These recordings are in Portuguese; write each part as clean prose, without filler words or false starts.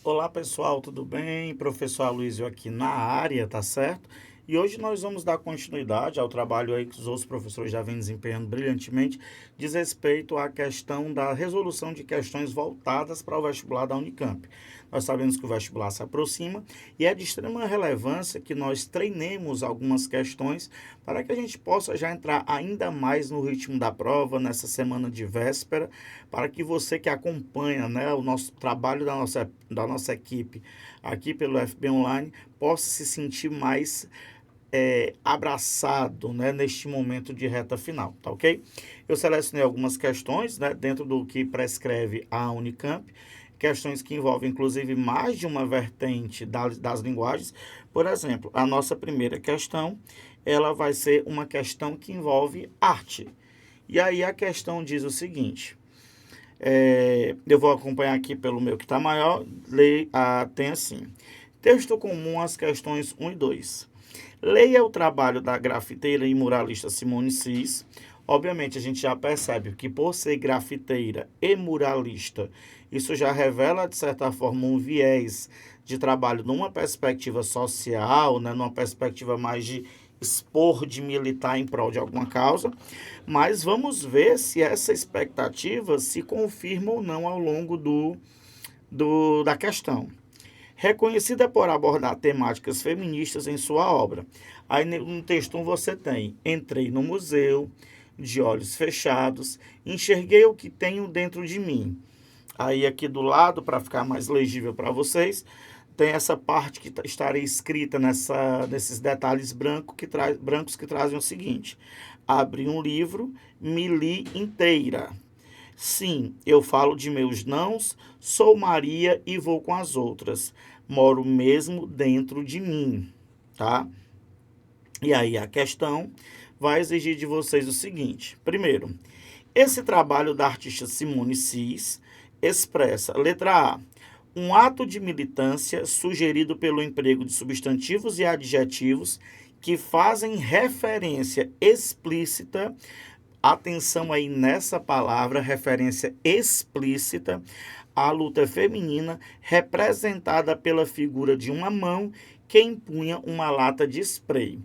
Olá pessoal, tudo bem? Professor Aloysio aqui na área, tá certo? E hoje nós vamos dar continuidade ao trabalho aí que os outros professores já vêm desempenhando brilhantemente, diz respeito à questão da resolução de questões voltadas para o vestibular da Unicamp. Nós sabemos que o vestibular se aproxima e é de extrema relevância que nós treinemos algumas questões para que a gente possa já entrar ainda mais no ritmo da prova, nessa semana de véspera, para que você que acompanha, né, o nosso trabalho da nossa equipe aqui pelo FB Online possa se sentir mais abraçado, né, neste momento de reta final, tá ok? Eu selecionei algumas questões, né, dentro do que prescreve a Unicamp, questões que envolvem inclusive mais de uma vertente das linguagens. Por exemplo, a nossa primeira questão, ela vai ser uma questão que envolve arte. E aí a questão diz o seguinte: eu vou acompanhar aqui pelo meu que está maior. Tem assim: texto comum às questões 1 e 2. Leia o trabalho da grafiteira e muralista Simone Cis. Obviamente, a gente já percebe que por ser grafiteira e muralista, isso já revela, de certa forma, um viés de trabalho numa perspectiva social, né, numa perspectiva mais de expor, de militar em prol de alguma causa. Mas vamos ver se essa expectativa se confirma ou não ao longo da questão. Reconhecida por abordar temáticas feministas em sua obra. Aí no texto você tem: entrei no museu, de olhos fechados, enxerguei o que tenho dentro de mim. Aí aqui do lado, para ficar mais legível para vocês, tem essa parte que estaria escrita nesses detalhes brancos que trazem o seguinte: abri um livro, me li inteira. Sim, eu falo de meus nãos, sou Maria e vou com as outras. Moro mesmo dentro de mim, tá? E aí a questão vai exigir de vocês o seguinte: primeiro, esse trabalho da artista Simone Cis expressa, letra A, um ato de militância sugerido pelo emprego de substantivos e adjetivos que fazem referência explícita. Atenção aí nessa palavra, referência explícita à luta feminina representada pela figura de uma mão que empunha uma lata de spray.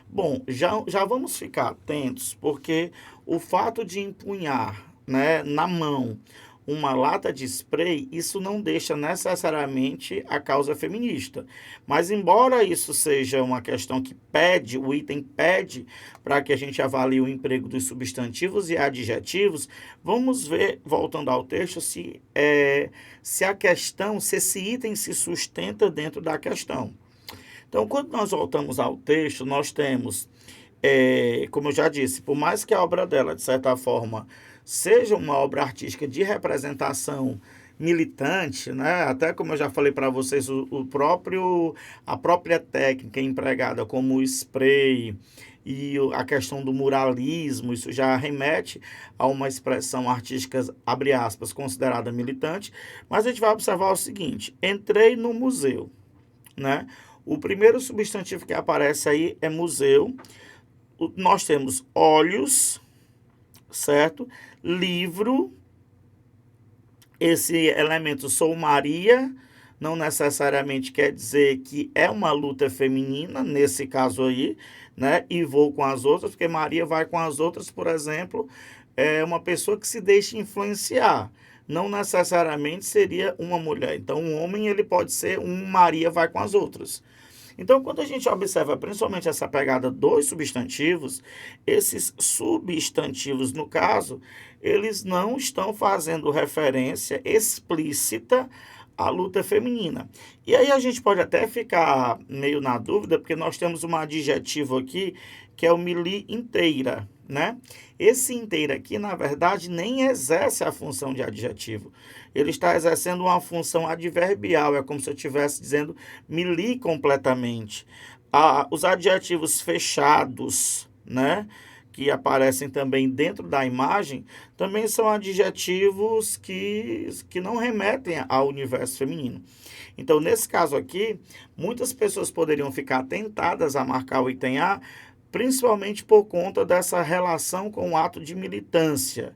Bom, já vamos ficar atentos, porque o fato de empunhar, né, na mão uma lata de spray, isso não deixa necessariamente a causa feminista. Mas embora isso seja uma questão que pede, o item pede para que a gente avalie o emprego dos substantivos e adjetivos, vamos ver, voltando ao texto, se a questão, se esse item se sustenta dentro da questão. Então, quando nós voltamos ao texto, nós temos, como eu já disse, por mais que a obra dela, de certa forma, seja uma obra artística de representação militante, né? Até como eu já falei para vocês, a própria técnica empregada como o spray e a questão do muralismo, isso já remete a uma expressão artística, abre aspas, considerada militante. Mas a gente vai observar o seguinte: entrei no museu, né? O primeiro substantivo que aparece aí é museu. Nós temos olhos, certo? Livro, esse elemento sou Maria, não necessariamente quer dizer que é uma luta feminina, nesse caso aí, né? E vou com as outras, porque Maria vai com as outras, por exemplo, é uma pessoa que se deixa influenciar. Não necessariamente seria uma mulher. Então, um homem, ele pode ser um Maria vai com as outras. Então, quando a gente observa principalmente essa pegada dos substantivos, esses substantivos, no caso, eles não estão fazendo referência explícita à luta feminina. E aí a gente pode até ficar meio na dúvida, porque nós temos um adjetivo aqui, que é o mili inteira, né? Esse inteira aqui, na verdade, nem exerce a função de adjetivo. Ele está exercendo uma função adverbial, é como se eu estivesse dizendo me li completamente. Os adjetivos fechados, né, que aparecem também dentro da imagem, também são adjetivos que não remetem ao universo feminino. Então, nesse caso aqui, muitas pessoas poderiam ficar tentadas a marcar o item A, principalmente por conta dessa relação com o ato de militância.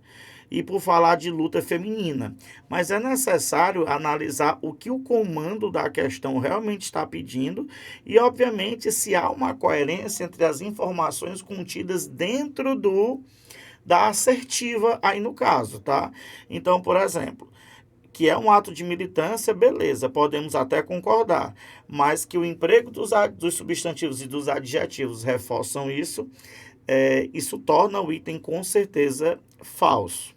e por falar de luta feminina. Mas é necessário analisar o que o comando da questão realmente está pedindo e, obviamente, se há uma coerência entre as informações contidas dentro da assertiva aí no caso, tá? Então, por exemplo, que é um ato de militância, beleza, podemos até concordar, mas que o emprego dos substantivos e dos adjetivos reforçam isso, isso torna o item com certeza falso.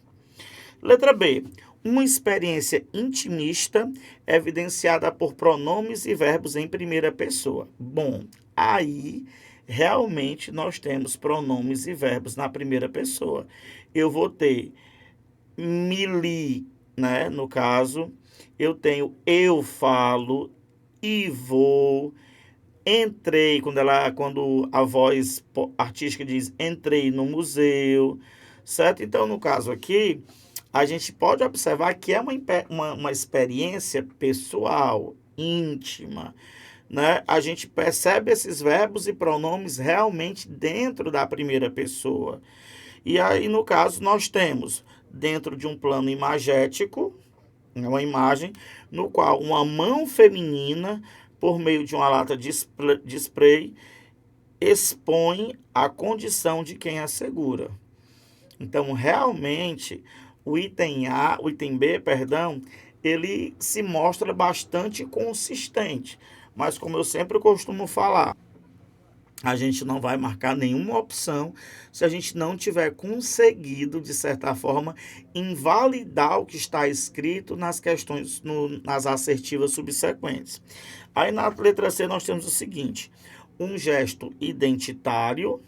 Letra B. Uma experiência intimista evidenciada por pronomes e verbos em primeira pessoa. Bom, aí realmente nós temos pronomes e verbos na primeira pessoa. Eu vou ter me li, né? No caso, eu tenho eu falo e vou, entrei, quando a voz artística diz entrei no museu, certo? Então, no caso aqui, a gente pode observar que é uma experiência pessoal, íntima, né? A gente percebe esses verbos e pronomes realmente dentro da primeira pessoa. E aí, no caso, nós temos dentro de um plano imagético, uma imagem no qual uma mão feminina, por meio de uma lata de spray, expõe a condição de quem a segura. Então, realmente, o item B, perdão, ele se mostra bastante consistente. Mas, como eu sempre costumo falar, a gente não vai marcar nenhuma opção se a gente não tiver conseguido, de certa forma, invalidar o que está escrito nas questões, nas assertivas subsequentes. Aí na letra C nós temos o seguinte: um gesto identitário,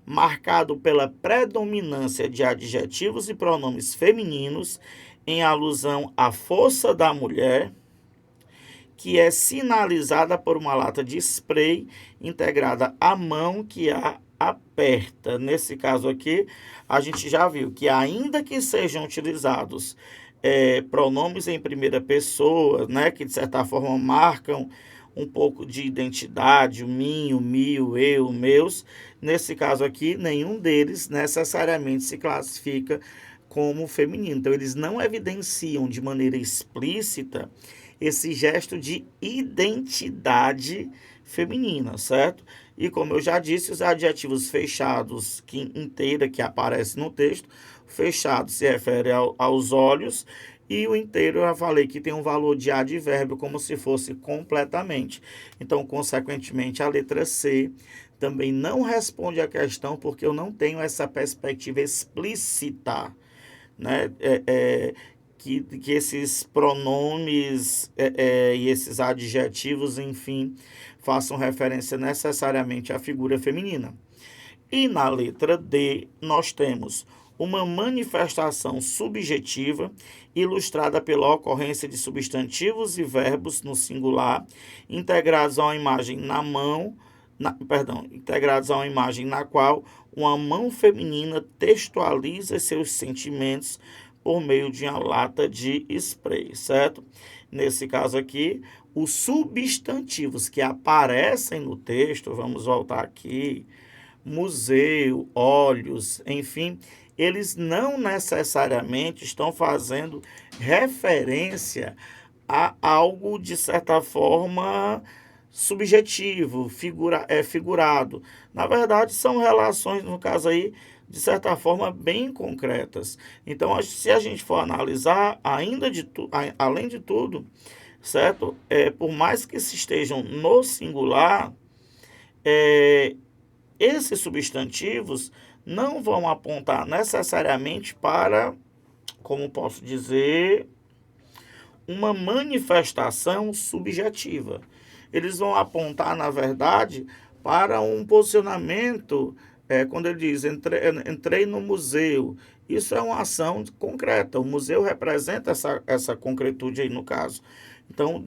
marcado pela predominância de adjetivos e pronomes femininos, em alusão à força da mulher, que é sinalizada por uma lata de spray integrada à mão que a aperta. Nesse caso aqui, a gente já viu que ainda que sejam utilizados pronomes em primeira pessoa, né, que de certa forma marcam um pouco de identidade, o mim, o meu, eu, meus, nesse caso aqui, nenhum deles necessariamente se classifica como feminino. Então, eles não evidenciam de maneira explícita esse gesto de identidade feminina, certo? E como eu já disse, os adjetivos fechados, inteira, que aparece no texto, fechado se refere aos olhos, e o inteiro eu já falei que tem um valor de advérbio como se fosse completamente. Então, consequentemente, a letra C também não responde à questão porque eu não tenho essa perspectiva explícita, né? Que esses pronomes e esses adjetivos, enfim, façam referência necessariamente à figura feminina. E na letra D, nós temos uma manifestação subjetiva ilustrada pela ocorrência de substantivos e verbos no singular, integrados a uma imagem integrados a uma imagem na qual uma mão feminina textualiza seus sentimentos por meio de uma lata de spray, certo? Nesse caso aqui, os substantivos que aparecem no texto, vamos voltar aqui, museu, olhos, enfim, eles não necessariamente estão fazendo referência a algo, de certa forma, subjetivo, figurado. Na verdade, são relações, no caso aí, de certa forma, bem concretas. Então, se a gente for analisar, além de tudo, certo? Por mais que se estejam no singular, esses substantivos não vão apontar necessariamente para, como posso dizer, uma manifestação subjetiva. Eles vão apontar, na verdade, para um posicionamento, quando ele diz, entrei no museu. Isso é uma ação concreta. O museu representa essa concretude aí, no caso. Então,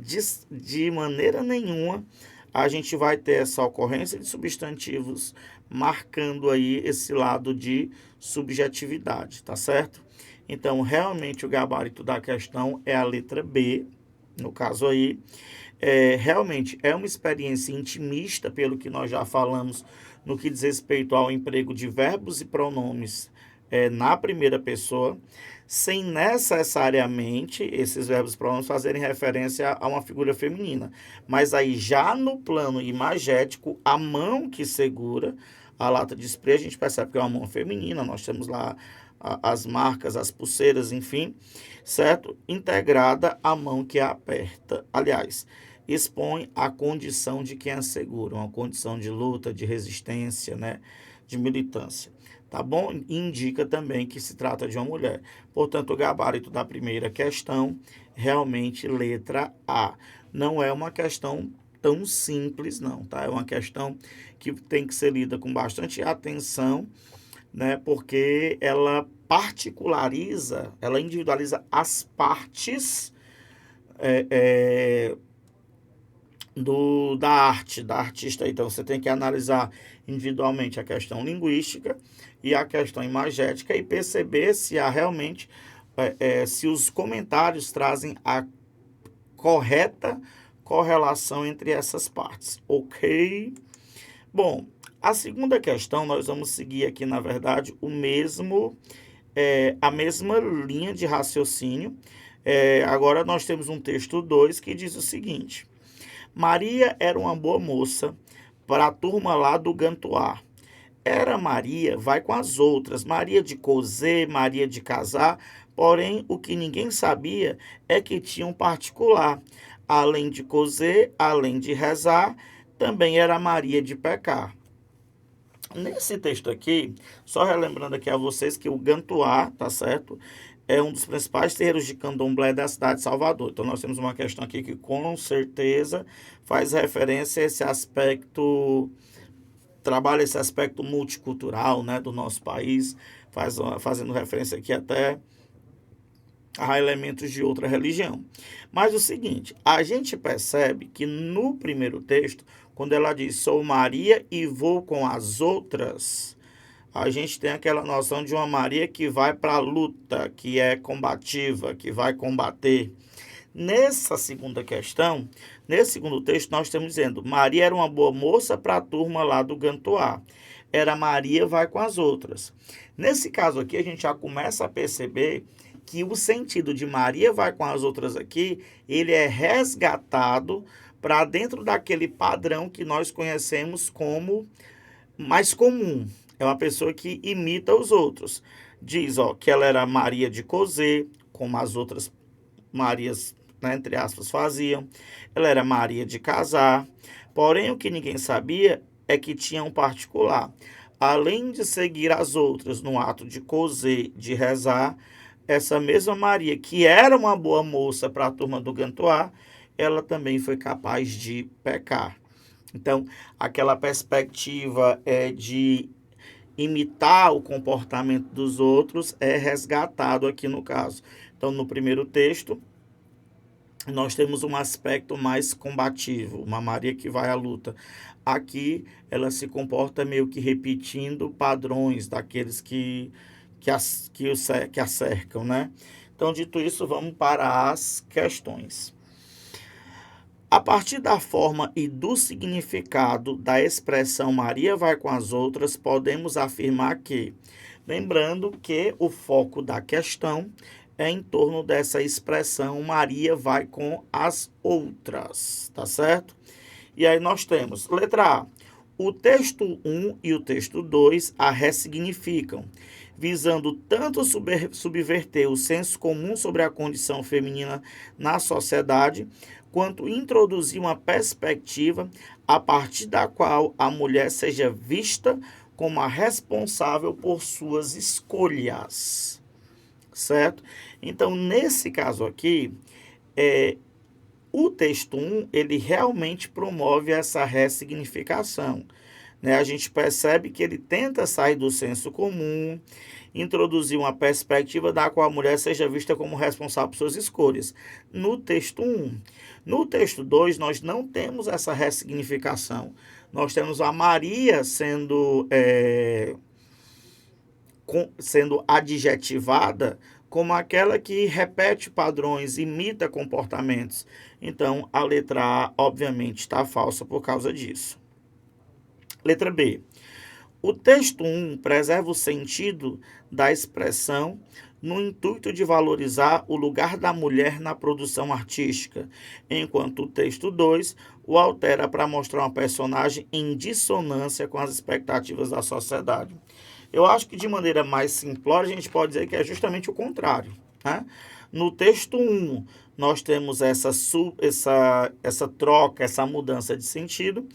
de maneira nenhuma, a gente vai ter essa ocorrência de substantivos marcando aí esse lado de subjetividade, tá certo? Então, realmente, o gabarito da questão é a letra B, no caso aí. Realmente, é uma experiência intimista, pelo que nós já falamos, no que diz respeito ao emprego de verbos e pronomes na primeira pessoa. sem necessariamente esses verbos pronomes fazerem referência a uma figura feminina. Mas aí já no plano imagético, a mão que segura a lata de spray, a gente percebe que é uma mão feminina, nós temos lá as marcas, as pulseiras, enfim, certo? Integrada à mão que a aperta. Aliás, expõe a condição de quem a segura, uma condição de luta, de resistência, né? De militância. Tá bom? Indica também que se trata de uma mulher. Portanto, o gabarito da primeira questão, realmente letra A. Não é uma questão tão simples, não, tá? É uma questão que tem que ser lida com bastante atenção, né? Porque ela particulariza, ela individualiza as partes da arte, da artista. Então, você tem que analisar individualmente a questão linguística e a questão imagética e perceber se há realmente, se os comentários trazem a correta correlação entre essas partes, ok? Bom, a segunda questão, nós vamos seguir aqui, na verdade, a mesma linha de raciocínio. Agora nós temos um texto 2 que diz o seguinte: Maria era uma boa moça para a turma lá do Gantuá. Era Maria, vai com as outras, Maria de coser, Maria de casar, porém o que ninguém sabia é que tinha um particular. Além de coser, além de rezar, também era Maria de pecar. Nesse texto aqui, só relembrando aqui a vocês que o Gantuá, tá certo? É um dos principais terreiros de candomblé da cidade de Salvador. Então, nós temos uma questão aqui que com certeza faz referência a esse aspecto, trabalha esse aspecto multicultural, né, do nosso país, fazendo referência aqui até a elementos de outra religião. Mas o seguinte, a gente percebe que no primeiro texto, quando ela diz, sou Maria e vou com as outras, a gente tem aquela noção de uma Maria que vai para a luta, que é combativa, que vai combater. Nessa segunda questão, nesse segundo texto, nós estamos dizendo, Maria era uma boa moça para a turma lá do Gantuá. Era Maria vai com as outras. Nesse caso aqui, a gente já começa a perceber que o sentido de Maria vai com as outras aqui, ele é resgatado para dentro daquele padrão que nós conhecemos como mais comum. É uma pessoa que imita os outros. Diz, que ela era Maria de coser, como as outras Marias, né, entre aspas, faziam. Ela era Maria de casar. Porém, o que ninguém sabia é que tinha um particular. Além de seguir as outras no ato de coser, de rezar, essa mesma Maria, que era uma boa moça para a turma do Gantuá, ela também foi capaz de pecar. Então, aquela perspectiva de imitar o comportamento dos outros é resgatado aqui no caso. Então, no primeiro texto, nós temos um aspecto mais combativo, uma Maria que vai à luta. Aqui, ela se comporta meio que repetindo padrões daqueles que a cercam, né? Então, dito isso, vamos para as questões. A partir da forma e do significado da expressão Maria vai com as outras, podemos afirmar que, lembrando que o foco da questão é em torno dessa expressão Maria vai com as outras, tá certo? E aí nós temos, letra A, o texto 1 e o texto 2 a ressignificam, visando tanto subverter o senso comum sobre a condição feminina na sociedade, quanto introduzir uma perspectiva a partir da qual a mulher seja vista como a responsável por suas escolhas, certo? Então, nesse caso aqui, o texto 1, ele realmente promove essa ressignificação, né? A gente percebe que ele tenta sair do senso comum, introduzir uma perspectiva da qual a mulher seja vista como responsável por suas escolhas. No texto 1. No texto 2, nós não temos essa ressignificação. Nós temos a Maria sendo adjetivada como aquela que repete padrões, imita comportamentos. Então, a letra A, obviamente, está falsa por causa disso. Letra B. O texto 1 preserva o sentido da expressão no intuito de valorizar o lugar da mulher na produção artística, enquanto o texto 2 o altera para mostrar uma personagem em dissonância com as expectativas da sociedade. Eu acho que de maneira mais simplória a gente pode dizer que é justamente o contrário, né? No texto 1, nós temos essa troca, essa mudança de sentido,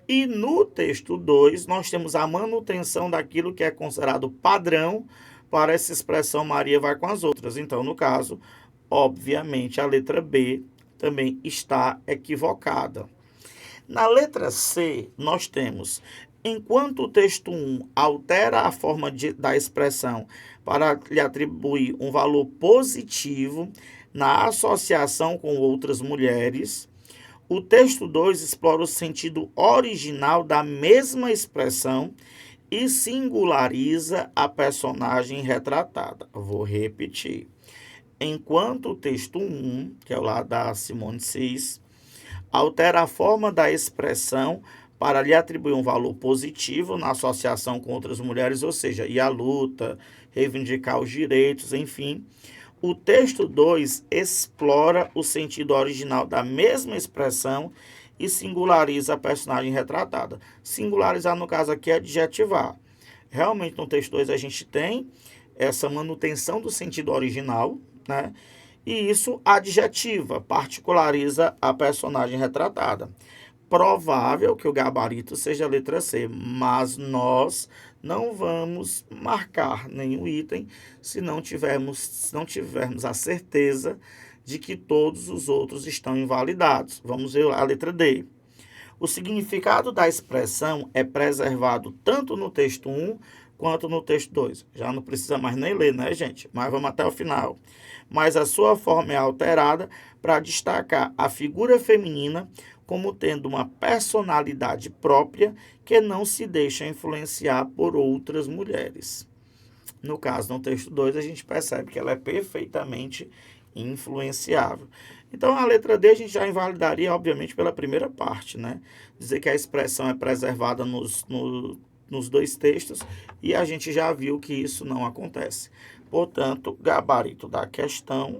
e no texto 2, nós temos a manutenção daquilo que é considerado padrão para essa expressão Maria vai com as outras. Então, no caso, obviamente, a letra B também está equivocada. Na letra C, nós temos, enquanto o texto 1 altera a forma da expressão para lhe atribuir um valor positivo na associação com outras mulheres, o texto 2 explora o sentido original da mesma expressão e singulariza a personagem retratada. Vou repetir. Enquanto o texto 1, que é o lá da Simone Cis, altera a forma da expressão para lhe atribuir um valor positivo na associação com outras mulheres, ou seja, ir à luta, reivindicar os direitos, enfim. O texto 2 explora o sentido original da mesma expressão e singulariza a personagem retratada. Singularizar, no caso aqui, é adjetivar. Realmente, no texto 2 a gente tem essa manutenção do sentido original, né? E isso adjetiva, particulariza a personagem retratada. Provável que o gabarito seja a letra C, mas nós não vamos marcar nenhum item se não tivermos a certeza de que todos os outros estão invalidados. Vamos ver a letra D. O significado da expressão é preservado tanto no texto 1 quanto no texto 2. Já não precisa mais nem ler, né, gente? Mas vamos até o final. Mas a sua forma é alterada para destacar a figura feminina como tendo uma personalidade própria que não se deixa influenciar por outras mulheres. No caso, no texto 2, a gente percebe que ela é perfeitamente influenciável. Então, a letra D a gente já invalidaria, obviamente, pela primeira parte, né? Dizer que a expressão é preservada nos dois textos e a gente já viu que isso não acontece. Portanto, gabarito da questão,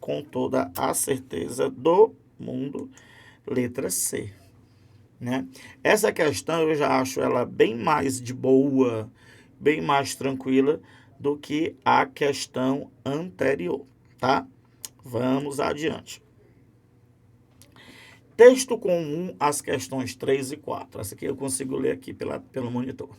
com toda a certeza do mundo, letra C, né? Essa questão eu já acho ela bem mais de boa, bem mais tranquila do que a questão anterior, tá? Vamos adiante. Texto comum às questões 3 e 4. Essa aqui eu consigo ler aqui pelo monitor.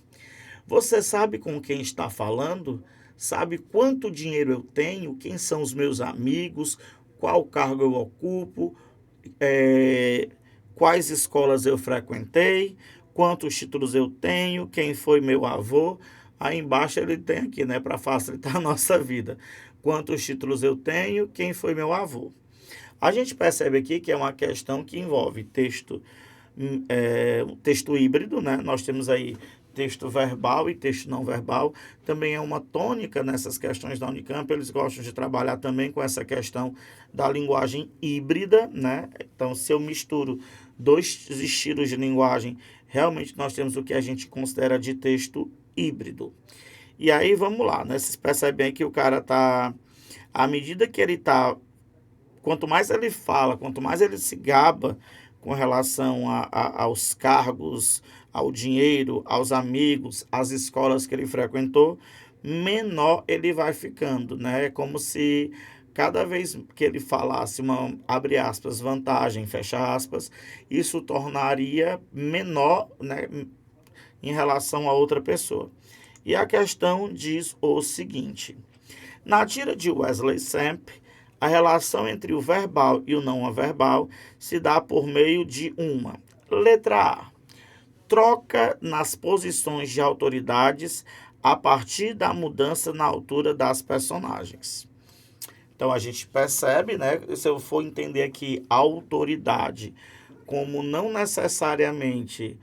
Você sabe com quem está falando? Sabe quanto dinheiro eu tenho? Quem são os meus amigos? Qual cargo eu ocupo? Quais escolas eu frequentei? Quantos títulos eu tenho? Quem foi meu avô? Aí embaixo ele tem aqui, né, para facilitar a nossa vida. Quantos títulos eu tenho? Quem foi meu avô? A gente percebe aqui que é uma questão que envolve texto híbrido, né? Nós temos aí texto verbal e texto não verbal. Também é uma tônica nessas questões da Unicamp. Eles gostam de trabalhar também com essa questão da linguagem híbrida, né? Então, se eu misturo dois estilos de linguagem, realmente nós temos o que a gente considera de texto híbrido. E aí, vamos lá, né? Vocês percebem que o cara tá... À medida que ele tá... Quanto mais ele fala, quanto mais ele se gaba com relação aos cargos, ao dinheiro, aos amigos, às escolas que ele frequentou, menor ele vai ficando, né? É como se cada vez que ele falasse uma, abre aspas, vantagem, fecha aspas, isso tornaria menor, né, em relação a outra pessoa. E a questão diz o seguinte: na tira de Wesley Samp, a relação entre o verbal e o não verbal se dá por meio de uma. Letra A. Troca nas posições de autoridades a partir da mudança na altura das personagens. Então, a gente percebe, né? Se eu for entender aqui autoridade como não necessariamente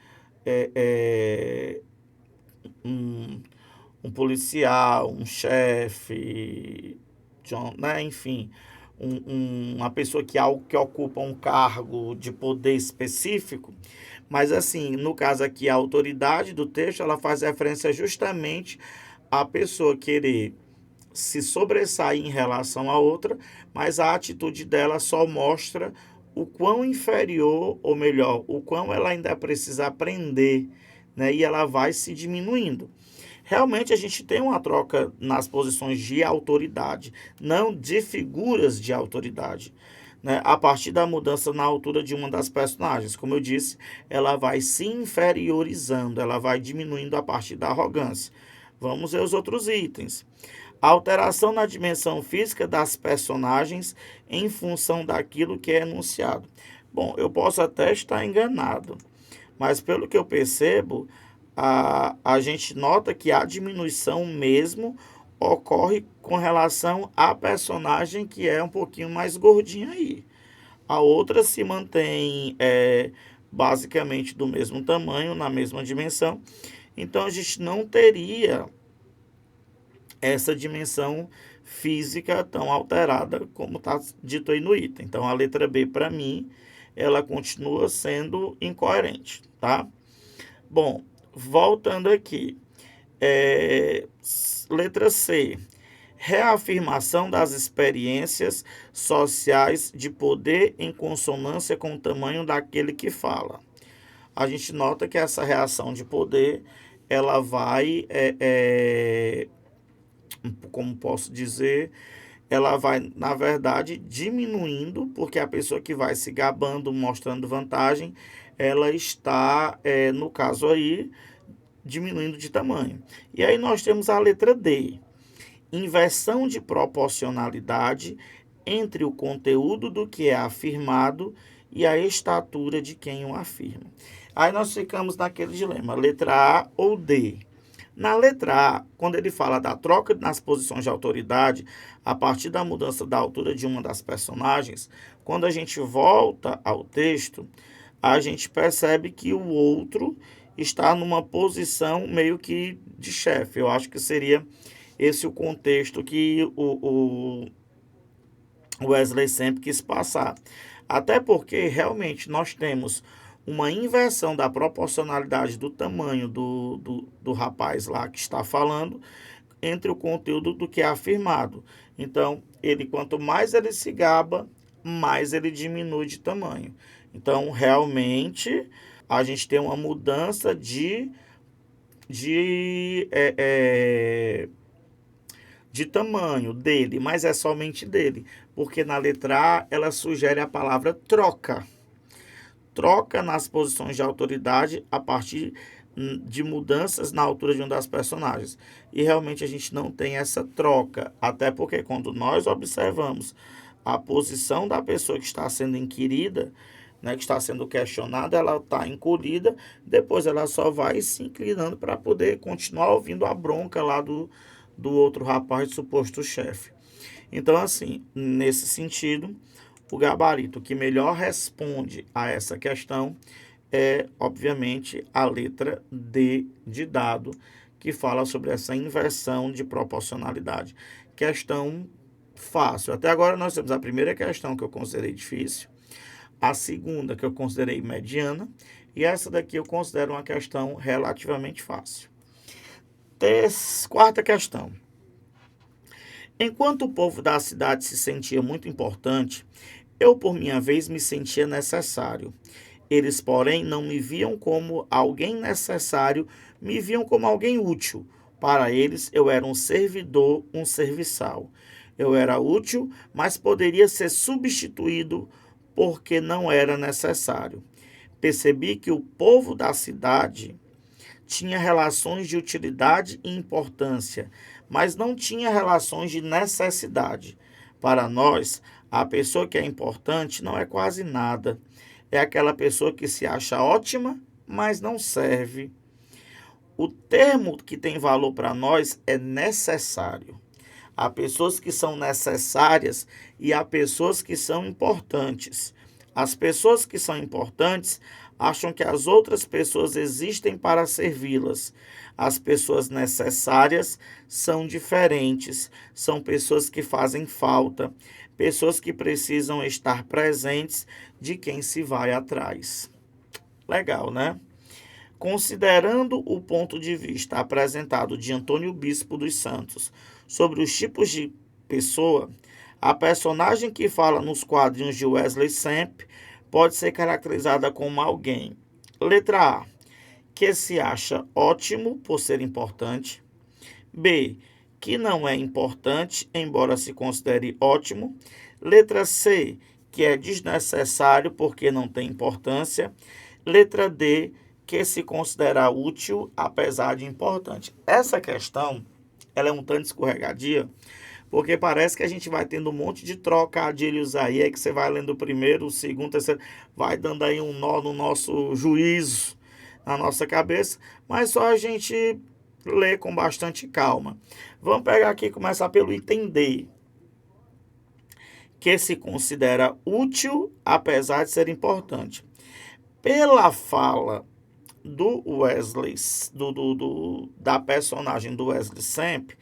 um policial, um chefe, né? Enfim, uma pessoa que ocupa um cargo de poder específico, mas assim, no caso aqui, a autoridade do texto, ela faz referência justamente à pessoa querer se sobressair em relação à outra, mas a atitude dela só mostra o quão inferior, ou melhor, o quão ela ainda precisa aprender, né? E ela vai se diminuindo. Realmente a gente tem uma troca nas posições de autoridade, não de figuras de autoridade, né? A partir da mudança na altura de uma das personagens. Como eu disse, ela vai se inferiorizando, ela vai diminuindo a partir da arrogância. Vamos ver os outros itens. A alteração na dimensão física das personagens em função daquilo que é enunciado. Bom, eu posso até estar enganado, mas pelo que eu percebo, a gente nota que a diminuição mesmo ocorre com relação à personagem que é um pouquinho mais gordinha aí. A outra se mantém basicamente do mesmo tamanho, na mesma dimensão. Então a gente não teria essa dimensão física tão alterada como está dito aí no item. Então a letra B, para mim, ela continua sendo incoerente, tá? Bom, voltando aqui, letra C, reafirmação das experiências sociais de poder em consonância com o tamanho daquele que fala. A gente nota que essa reação de poder, ela vai, como posso dizer, ela vai, na verdade, diminuindo, porque a pessoa que vai se gabando, mostrando vantagem, ela está, no caso aí, diminuindo de tamanho. E aí nós temos a letra D, inversão de proporcionalidade entre o conteúdo do que é afirmado e a estatura de quem o afirma. Aí nós ficamos naquele dilema, letra A ou D. Na letra A, quando ele fala da troca nas posições de autoridade, a partir da mudança da altura de uma das personagens, quando a gente volta ao texto, a gente percebe que o outro está numa posição meio que de chefe. Eu acho que seria esse o contexto que o Wesley sempre quis passar. Até porque, realmente, nós temos uma inversão da proporcionalidade do tamanho do rapaz lá que está falando entre o conteúdo do que é afirmado. Então, quanto mais ele se gaba, mais ele diminui de tamanho. Então, realmente, a gente tem uma mudança de tamanho dele, mas é somente dele, porque na letra A ela sugere a palavra troca. Troca nas posições de autoridade a partir de mudanças na altura de uma das personagens. E realmente a gente não tem essa troca, até porque quando nós observamos a posição da pessoa que está sendo inquirida, né, que está sendo questionada, ela está encolhida, depois ela só vai se inclinando para poder continuar ouvindo a bronca lá do outro rapaz, suposto chefe. Então, assim, nesse sentido, o gabarito que melhor responde a essa questão é, obviamente, a letra D de dado, que fala sobre essa inversão de proporcionalidade. Questão fácil. Até agora nós temos a primeira questão que eu considerei difícil, a segunda que eu considerei mediana, e essa daqui eu considero uma questão relativamente fácil. Quarta questão. Enquanto o povo da cidade se sentia muito importante, eu, por minha vez, me sentia necessário. Eles, porém, não me viam como alguém necessário, me viam como alguém útil. Para eles, eu era um servidor, um serviçal. Eu era útil, mas poderia ser substituído porque não era necessário. Percebi que o povo da cidade tinha relações de utilidade e importância, mas não tinha relações de necessidade. Para nós, a pessoa que é importante não é quase nada. É aquela pessoa que se acha ótima, mas não serve. O termo que tem valor para nós é necessário. Há pessoas que são necessárias e há pessoas que são importantes. As pessoas que são importantes acham que as outras pessoas existem para servi-las. As pessoas necessárias são diferentes, são pessoas que fazem falta, pessoas que precisam estar presentes de quem se vai atrás. Legal, né? Considerando o ponto de vista apresentado de Antônio Bispo dos Santos sobre os tipos de pessoa, a personagem que fala nos quadrinhos de Wesley Snipes pode ser caracterizada como alguém. Letra A, que se acha ótimo por ser importante. B, que não é importante, embora se considere ótimo. Letra C, que é desnecessário porque não tem importância. Letra D, que se considera útil, apesar de importante. Essa questão, ela é um tanto escorregadia, porque parece que a gente vai tendo um monte de trocadilhos aí que você vai lendo o primeiro, o segundo, o terceiro, vai dando aí um nó no nosso juízo, na nossa cabeça, mas só a gente lê com bastante calma. Vamos pegar aqui e começar pelo item D, que se considera útil, apesar de ser importante. Pela fala do Wesley, da personagem do Wesley Snipes,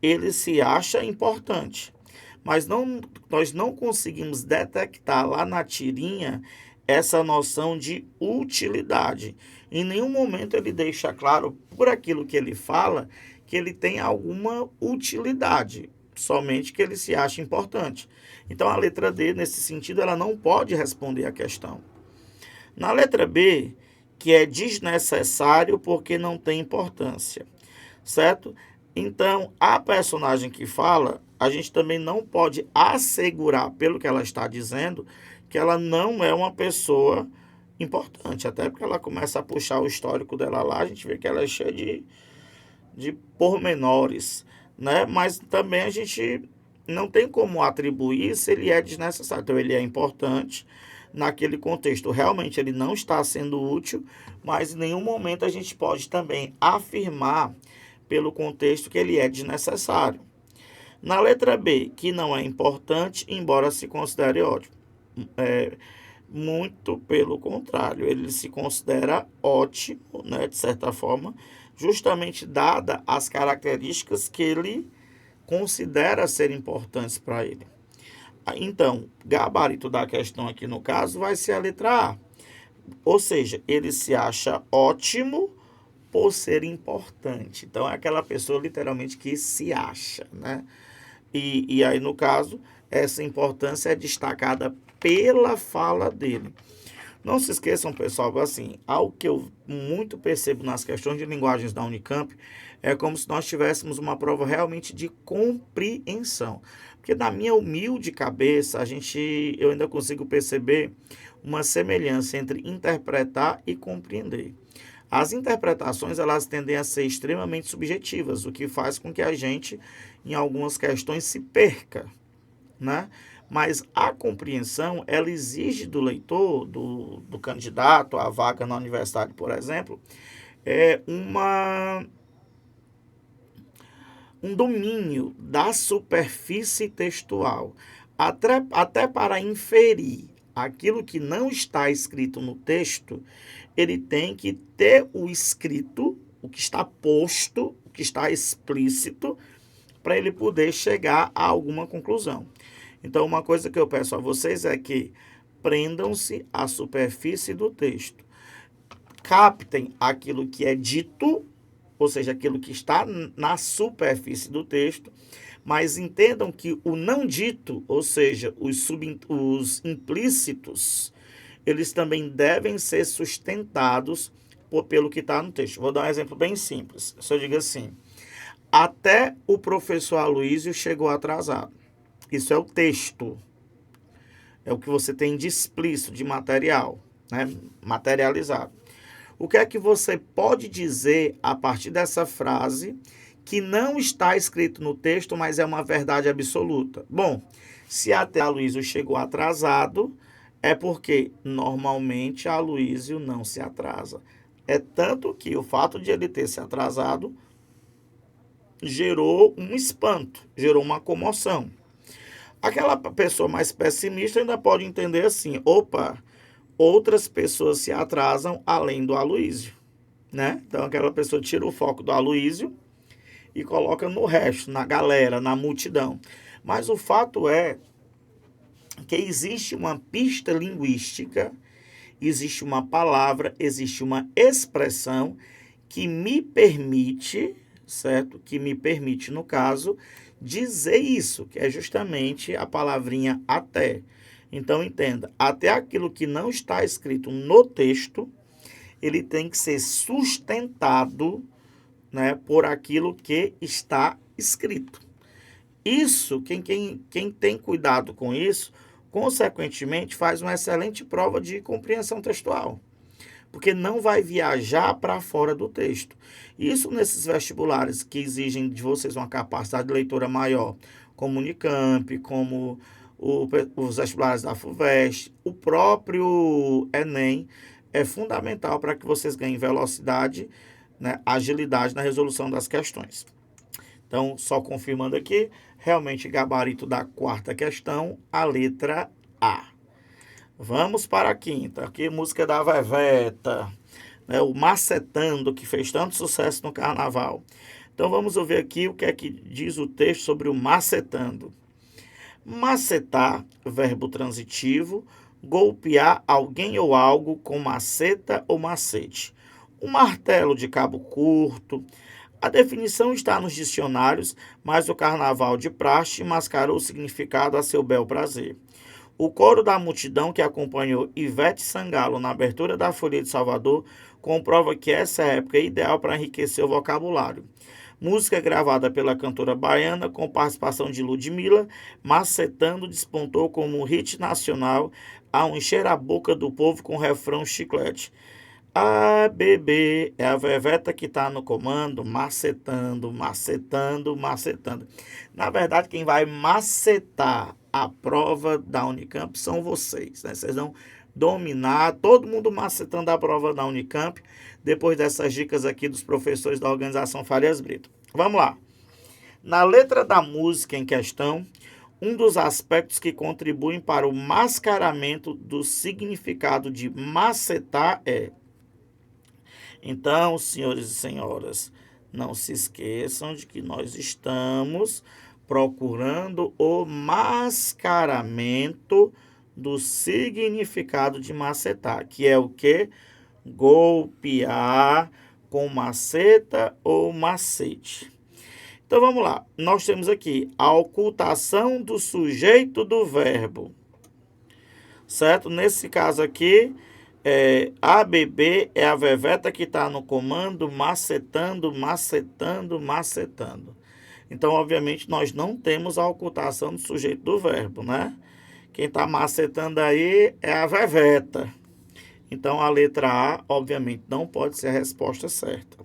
ele se acha importante, mas nós não conseguimos detectar lá na tirinha essa noção de utilidade. Em nenhum momento ele deixa claro, por aquilo que ele fala, que ele tem alguma utilidade, somente que ele se acha importante. Então a letra D, nesse sentido, ela não pode responder a questão. Na letra B, que é desnecessário porque não tem importância, certo? Então, a personagem que fala, a gente também não pode assegurar, pelo que ela está dizendo, que ela não é uma pessoa importante, até porque ela começa a puxar o histórico dela lá, a gente vê que ela é cheia de pormenores, né? Mas também a gente não tem como atribuir se ele é desnecessário. Então, ele é importante naquele contexto. Realmente, ele não está sendo útil, mas em nenhum momento a gente pode também afirmar, pelo contexto, que ele é desnecessário. Na letra B, que não é importante, embora se considere ótimo. Muito pelo contrário, ele se considera ótimo, né, de certa forma, justamente dada as características que ele considera ser importantes para ele. Então, gabarito da questão aqui no caso vai ser a letra A. Ou seja, ele se acha ótimo por ser importante. Então, é aquela pessoa literalmente que se acha, né? E aí, no caso, essa importância é destacada pela fala dele. Não se esqueçam, pessoal, assim, algo que eu muito percebo nas questões de linguagens da Unicamp é como se nós tivéssemos uma prova realmente de compreensão. Porque na minha humilde cabeça, eu ainda consigo perceber uma semelhança entre interpretar e compreender. As interpretações, elas tendem a ser extremamente subjetivas, o que faz com que a gente, em algumas questões, se perca, né? Mas a compreensão, ela exige do leitor, do candidato à vaga na universidade, por exemplo, um domínio da superfície textual, até para inferir aquilo que não está escrito no texto, ele tem que ter o escrito, o que está posto, o que está explícito, para ele poder chegar a alguma conclusão. Então, uma coisa que eu peço a vocês é que prendam-se à superfície do texto. Captem aquilo que é dito, ou seja, aquilo que está na superfície do texto, mas entendam que o não dito, ou seja, os implícitos, eles também devem ser sustentados pelo que está no texto. Vou dar um exemplo bem simples. Se eu digo assim, até o professor Aloysio chegou atrasado. Isso é o texto. É o que você tem de explícito, de material, né? Materializado. O que é que você pode dizer a partir dessa frase que não está escrito no texto, mas é uma verdade absoluta? Bom, se até Aloysio chegou atrasado, é porque normalmente Aloysio não se atrasa. É tanto que o fato de ele ter se atrasado gerou um espanto, gerou uma comoção. Aquela pessoa mais pessimista ainda pode entender assim, opa, outras pessoas se atrasam além do Aloysio, né? Então aquela pessoa tira o foco do Aloysio e coloca no resto, na galera, na multidão. Mas o fato é que existe uma pista linguística, existe uma palavra, existe uma expressão que me permite, certo? Que me permite, no caso, dizer isso, que é justamente a palavrinha até. Então, entenda, até aquilo que não está escrito no texto, ele tem que ser sustentado, né, por aquilo que está escrito. Isso, quem tem cuidado com isso, consequentemente, faz uma excelente prova de compreensão textual, porque não vai viajar para fora do texto. Isso nesses vestibulares que exigem de vocês uma capacidade de leitura maior, como o Unicamp, como os vestibulares da FUVEST, o próprio Enem, é fundamental para que vocês ganhem velocidade, né, agilidade na resolução das questões. Então, só confirmando aqui, realmente gabarito da quarta questão, a letra A. Vamos para a quinta. Aqui, música da Veveta, né, o Macetando, que fez tanto sucesso no carnaval. Então, vamos ouvir aqui o que é que diz o texto sobre o macetando. Macetar, verbo transitivo, golpear alguém ou algo com maceta ou macete. Um martelo de cabo curto. A definição está nos dicionários, mas o carnaval de praxe mascarou o significado a seu bel prazer. O coro da multidão que acompanhou Ivete Sangalo na abertura da Folia de Salvador comprova que essa época é ideal para enriquecer o vocabulário. Música gravada pela cantora baiana com participação de Ludmilla, Macetando despontou como um hit nacional ao encher a boca do povo com o refrão chiclete. A bebê é a Veveta que está no comando, macetando, macetando, macetando. Na verdade, quem vai macetar a prova da Unicamp são vocês, né? Vocês vão dominar, todo mundo macetando a prova da Unicamp, depois dessas dicas aqui dos professores da organização Farias Brito. Vamos lá. Na letra da música em questão, um dos aspectos que contribuem para o mascaramento do significado de macetar é... Então, senhores e senhoras, não se esqueçam de que nós estamos procurando o mascaramento do significado de macetar, que é o quê? Golpear com maceta ou macete. Então, vamos lá. Nós temos aqui a ocultação do sujeito do verbo, certo? Nesse caso aqui... a bebê é a Veveta que está no comando, macetando, macetando, macetando. Então, obviamente, nós não temos a ocultação do sujeito do verbo, né? Quem está macetando aí é a Veveta. Então, a letra A, obviamente, não pode ser a resposta certa.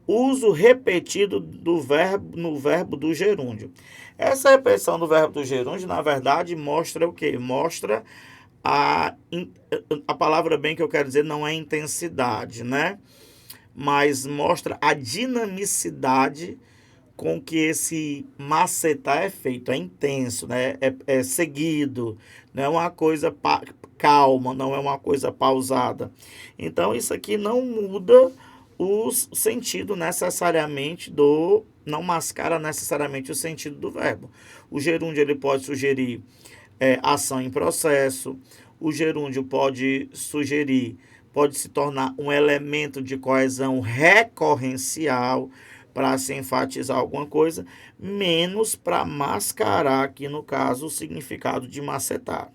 Uso repetido do verbo no verbo do gerúndio. Essa repetição do verbo do gerúndio, na verdade, mostra o quê? Mostra a palavra bem que eu quero dizer não é intensidade, né? Mas mostra a dinamicidade com que esse macetar é feito. É intenso, né? É seguido, não é uma coisa calma, não é uma coisa pausada. Então, isso aqui não muda o sentido necessariamente não mascara necessariamente o sentido do verbo. O gerúndio ele pode sugerir ação em processo, o gerúndio pode se tornar um elemento de coesão recorrencial para se enfatizar alguma coisa, menos para mascarar, aqui no caso, o significado de macetar.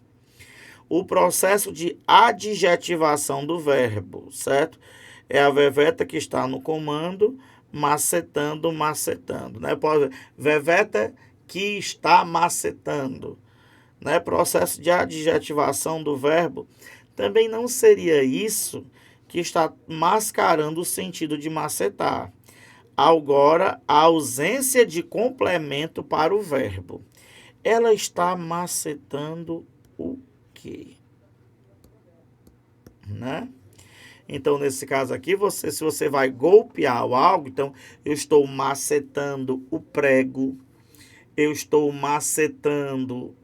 O processo de adjetivação do verbo, certo? É a Veveta que está no comando, macetando, macetando, né? Veveta que está macetando. Né, processo de adjetivação do verbo, também não seria isso que está mascarando o sentido de macetar. Agora, a ausência de complemento para o verbo. Ela está macetando o quê? Né? Então, nesse caso aqui, se você vai golpear algo, então, eu estou macetando o prego, eu estou macetando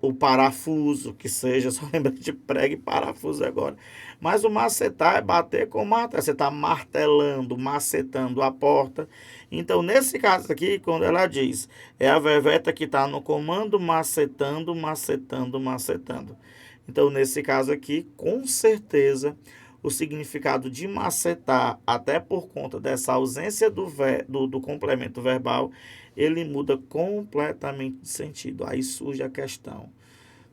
o parafuso, que seja, só lembrando de prego e parafuso agora. Mas o macetar é bater com martelo, você está martelando, macetando a porta. Então, nesse caso aqui, quando ela diz, é a Veveta que está no comando, macetando, macetando, macetando. Então, nesse caso aqui, com certeza, o significado de macetar, até por conta dessa ausência do complemento verbal, ele muda completamente de sentido. Aí surge a questão,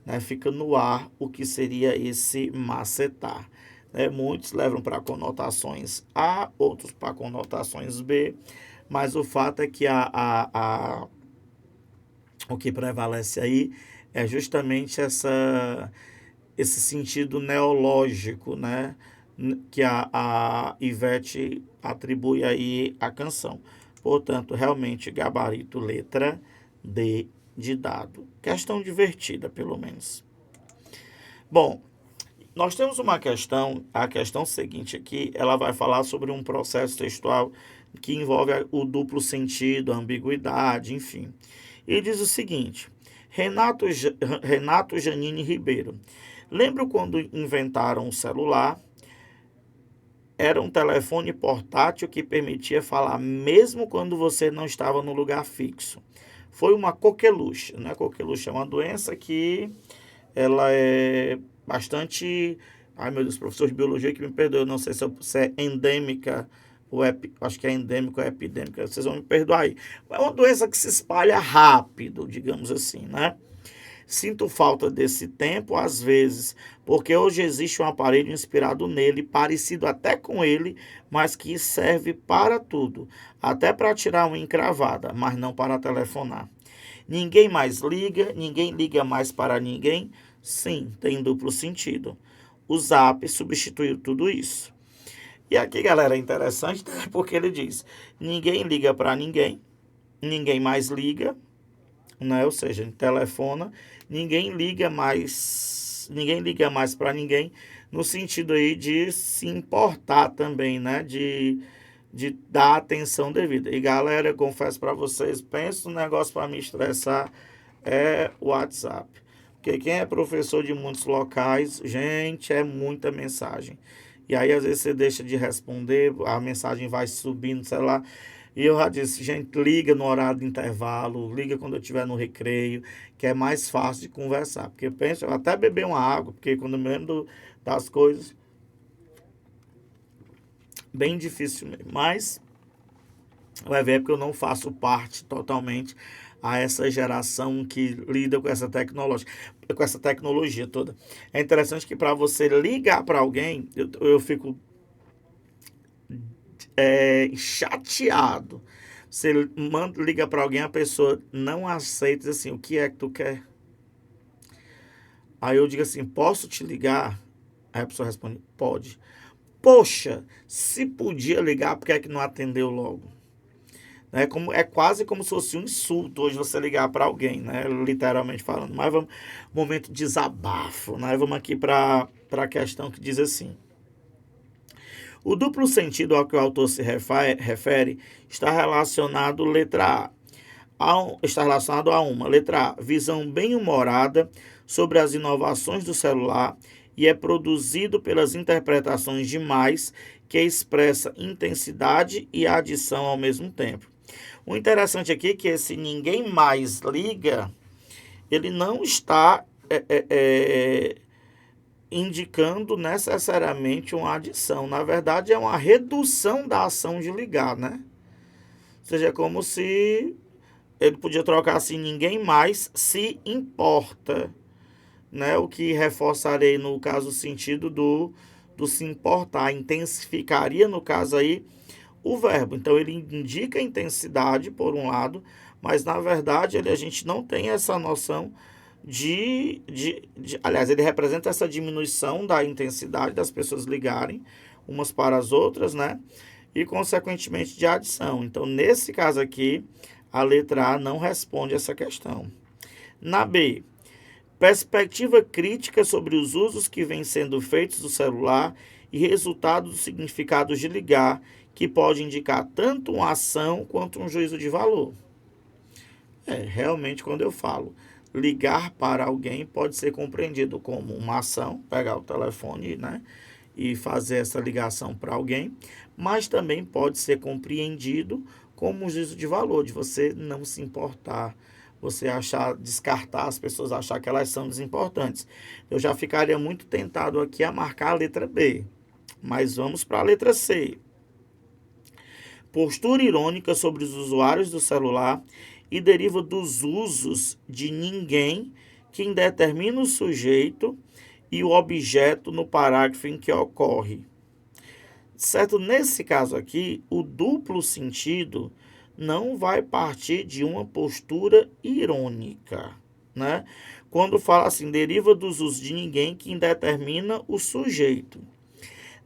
né? Fica no ar o que seria esse macetar. Né? Muitos levam para conotações A, outros para conotações B, mas o fato é que o que prevalece aí é justamente esse sentido neológico, né? Que a Ivete atribui aí à canção. Portanto, realmente, gabarito letra D de dado. Questão divertida, pelo menos. Bom, nós temos uma questão, a questão seguinte aqui, ela vai falar sobre um processo textual que envolve o duplo sentido, a ambiguidade, enfim. E diz o seguinte: Renato Janine Ribeiro. Lembro quando inventaram o celular? Era um telefone portátil que permitia falar mesmo quando você não estava no lugar fixo. Foi uma coqueluche, né? Coqueluche é uma doença que ela é bastante... Ai, meu Deus, professor de biologia que me perdoe, eu não sei se é endêmica ou acho que é endêmica ou epidêmica, vocês vão me perdoar aí. É uma doença que se espalha rápido, digamos assim, né? Sinto falta desse tempo, às vezes, porque hoje existe um aparelho inspirado nele, parecido até com ele, mas que serve para tudo, até para tirar uma encravada, mas não para telefonar. Ninguém mais liga, ninguém liga mais para ninguém. Sim, tem duplo sentido. O Zap substituiu tudo isso. E aqui, galera, é interessante porque ele diz: ninguém liga para ninguém, ninguém mais liga, né? Ou seja, telefona, ninguém liga mais para ninguém, no sentido aí de se importar também, né? De dar atenção devida. E galera, eu confesso para vocês, penso um negócio para me estressar é o WhatsApp. Porque quem é professor de muitos locais, gente, é muita mensagem. E aí, às vezes, você deixa de responder, a mensagem vai subindo, sei lá. E eu já disse, gente, liga no horário de intervalo, liga quando eu estiver no recreio, que é mais fácil de conversar. Porque eu penso, eu até beber uma água, porque quando eu me lembro das coisas, bem difícil mesmo. Mas vai ver porque eu não faço parte totalmente a essa geração que lida com essa tecnologia toda. É interessante que para você ligar para alguém, eu fico chateado. Você liga para alguém, a pessoa não aceita, diz assim, o que é que tu quer? Aí eu digo assim, posso te ligar? Aí a pessoa responde, pode. Poxa, se podia ligar, por que é que não atendeu logo? É quase como se fosse um insulto hoje você ligar para alguém, né? Literalmente falando. Mas vamos, momento de desabafo, né? Vamos aqui para a questão que diz assim. O duplo sentido ao que o autor se refere está relacionado, está relacionado a uma, letra A, visão bem-humorada sobre as inovações do celular e é produzido pelas interpretações demais que expressa intensidade e adição ao mesmo tempo. O interessante aqui é que esse ninguém mais liga, ele não está indicando necessariamente uma adição. Na verdade, é uma redução da ação de ligar, né? Ou seja, é como se ele podia trocar assim, ninguém mais se importa, né? O que reforçarei, no caso, o sentido do se importar. Intensificaria, no caso aí, o verbo. Então, ele indica intensidade, por um lado, mas, na verdade, a gente não tem essa noção aliás, ele representa essa diminuição da intensidade das pessoas ligarem umas para as outras, né? E, consequentemente, de adição. Então, nesse caso aqui, a letra A não responde essa questão. Na B, perspectiva crítica sobre os usos que vêm sendo feitos do celular e resultado dos significados de ligar, que pode indicar tanto uma ação quanto um juízo de valor. Realmente, quando eu falo ligar para alguém, pode ser compreendido como uma ação, pegar o telefone, né, e fazer essa ligação para alguém, mas também pode ser compreendido como um juízo de valor, de você não se importar, você descartar as pessoas, achar que elas são desimportantes. Eu já ficaria muito tentado aqui a marcar a letra B, Mas vamos para a letra C. Postura irônica sobre os usuários do celular e deriva dos usos de ninguém que indetermina o sujeito e o objeto no parágrafo em que ocorre. Certo? Nesse caso aqui, o duplo sentido não vai partir de uma postura irônica, né? Quando fala assim, deriva dos usos de ninguém que indetermina o sujeito.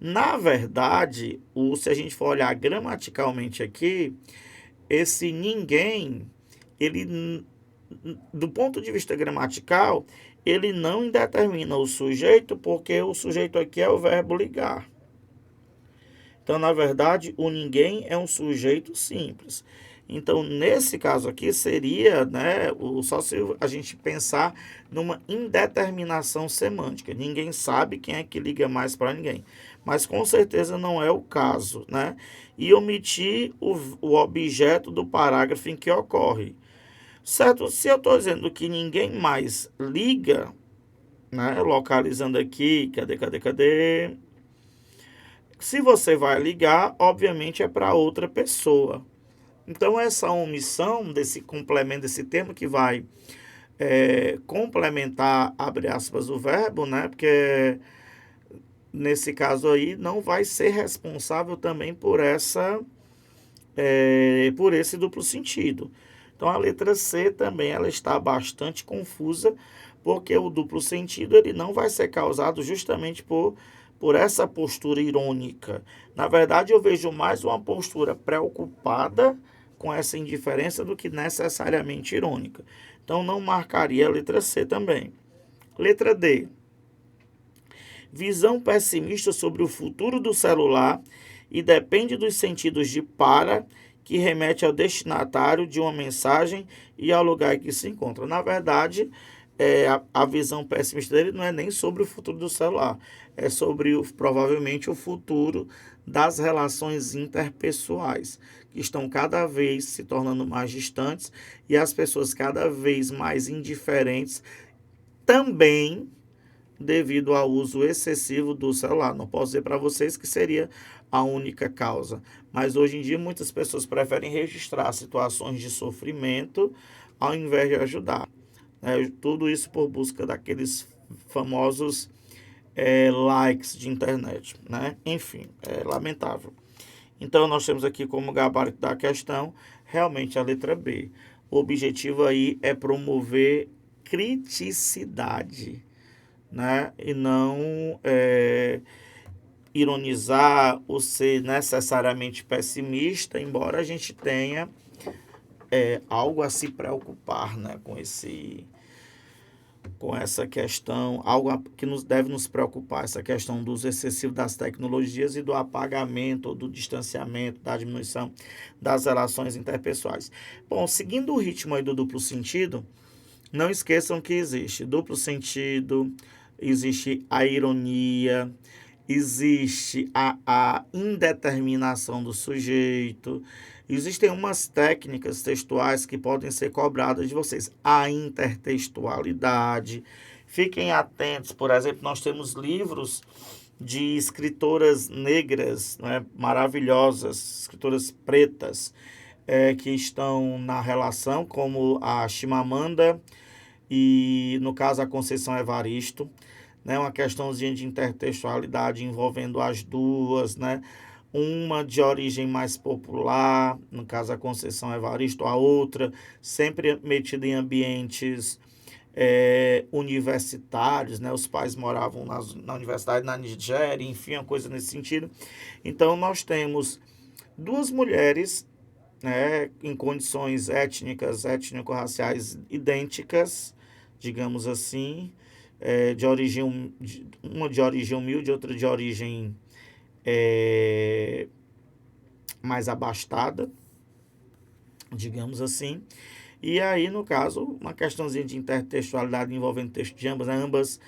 Na verdade, se a gente for olhar gramaticalmente aqui, esse ninguém, ele, do ponto de vista gramatical, ele não determina o sujeito, porque o sujeito aqui é o verbo ligar. Então, na verdade, o ninguém é um sujeito simples. Então, nesse caso aqui, seria, né, só se a gente pensar numa indeterminação semântica. Ninguém sabe quem é que liga mais para ninguém. Mas, com certeza, não é o caso, né? E omitir o objeto do parágrafo em que ocorre. Certo? Se eu estou dizendo que ninguém mais liga, né, localizando aqui, cadê? Se você vai ligar, obviamente é para outra pessoa. Então, essa omissão desse complemento, desse termo que vai complementar, abre aspas, o verbo, né? Porque nesse caso aí não vai ser responsável também por por esse duplo sentido. Então, a letra C também ela está bastante confusa, porque o duplo sentido ele não vai ser causado justamente por essa postura irônica. Na verdade, eu vejo mais uma postura preocupada com essa indiferença do que necessariamente irônica. Então, não marcaria a letra C também. Letra D. Visão pessimista sobre o futuro do celular e depende dos sentidos de para, que remete ao destinatário de uma mensagem e ao lugar em que se encontra. Na verdade, a visão pessimista dele não é nem sobre o futuro do celular, é sobre provavelmente o futuro das relações interpessoais, que estão cada vez se tornando mais distantes e as pessoas cada vez mais indiferentes também devido ao uso excessivo do celular. Não posso dizer para vocês que seria a única causa, mas hoje em dia muitas pessoas preferem registrar situações de sofrimento ao invés de ajudar. Tudo isso por busca daqueles famosos likes de internet, né? Enfim, é lamentável. Então, nós temos aqui como gabarito da questão, realmente a letra B. O objetivo aí é promover criticidade, né? E não ironizar ou ser necessariamente pessimista, embora a gente tenha algo a se preocupar, né? Com essa questão, algo que deve nos preocupar, essa questão do uso excessivo das tecnologias e do apagamento, ou do distanciamento, da diminuição das relações interpessoais. Bom, seguindo o ritmo aí do duplo sentido, não esqueçam que existe duplo sentido, existe a ironia, existe a indeterminação do sujeito. Existem umas técnicas textuais que podem ser cobradas de vocês. A intertextualidade. Fiquem atentos, por exemplo, nós temos livros de escritoras negras, né, maravilhosas, escritoras pretas, que estão na relação, como a Chimamanda e, no caso, a Conceição Evaristo, né, uma questãozinha de intertextualidade envolvendo as duas, né, uma de origem mais popular, no caso a Conceição Evaristo, a outra sempre metida em ambientes universitários, né, os pais moravam na universidade na Nigéria, enfim, uma coisa nesse sentido. Então, nós temos duas mulheres, né, em condições étnicas, étnico-raciais idênticas, digamos assim, de origem, uma de origem humilde, outra de origem mais abastada, digamos assim. E aí, no caso, uma questãozinha de intertextualidade envolvendo o texto de ambas, né? Ambas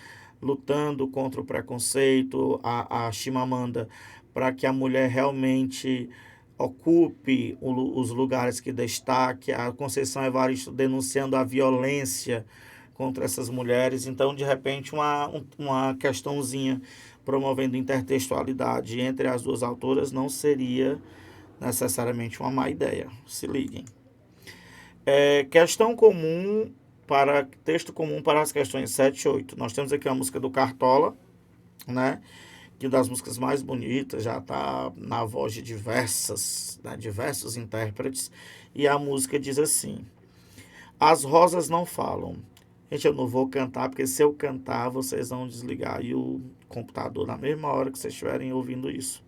lutando contra o preconceito, a Chimamanda, para que a mulher realmente ocupe os lugares que destaque, a Conceição Evaristo denunciando a violência contra essas mulheres. Então, de repente, uma questãozinha promovendo intertextualidade entre as duas autoras, não seria necessariamente uma má ideia. Se liguem. Questão comum texto comum para as questões 7 e 8. Nós temos aqui a música do Cartola, né? Que é das músicas mais bonitas, já está na voz de diversos intérpretes. E a música diz assim: as rosas não falam. Gente, eu não vou cantar, porque se eu cantar, vocês vão desligar aí o computador na mesma hora que vocês estiverem ouvindo isso.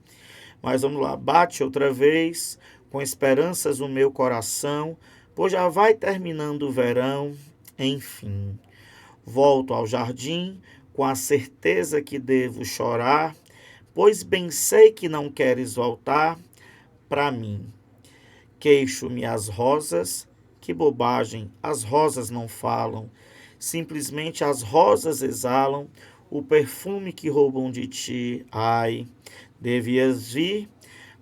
Mas vamos lá. Bate outra vez, com esperanças o meu coração, pois já vai terminando o verão, enfim. Volto ao jardim, com a certeza que devo chorar, pois bem sei que não queres voltar para mim. Queixo-me às rosas, que bobagem, as rosas não falam, simplesmente as rosas exalam o perfume que roubam de ti. Ai, devias vir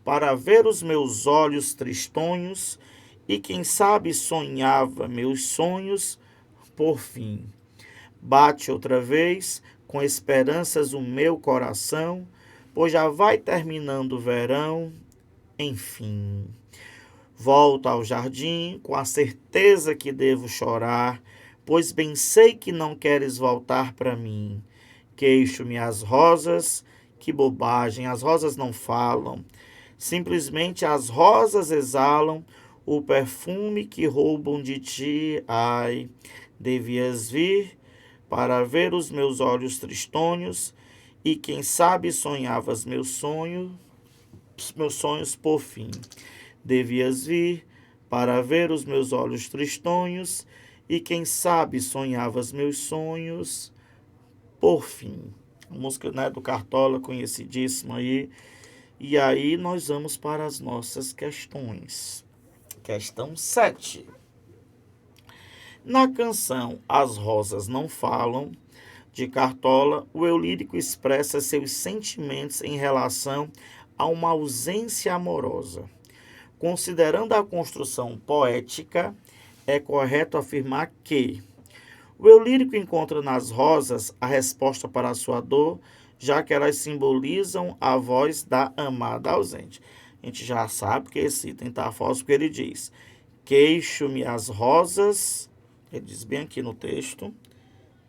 para ver os meus olhos tristonhos, e quem sabe sonhava meus sonhos por fim. Bate outra vez, com esperanças o meu coração, pois já vai terminando o verão, enfim. Volto ao jardim, com a certeza que devo chorar, pois bem sei que não queres voltar para mim. Queixo-me às rosas, que bobagem, as rosas não falam, simplesmente as rosas exalam o perfume que roubam de ti. Ai, devias vir para ver os meus olhos tristonhos, e quem sabe sonhavas meus sonhos por fim. Devias vir para ver os meus olhos tristonhos, e quem sabe sonhavas meus sonhos por fim. A música, né, do Cartola, conhecidíssima aí. E aí nós vamos para as nossas questões. Questão 7. Na canção As Rosas Não Falam, de Cartola, o eu lírico expressa seus sentimentos em relação a uma ausência amorosa. Considerando a construção poética, é correto afirmar que o eu lírico encontra nas rosas a resposta para a sua dor, já que elas simbolizam a voz da amada ausente. A gente já sabe que esse item está falso, porque ele diz: queixo-me as rosas, ele diz bem aqui no texto,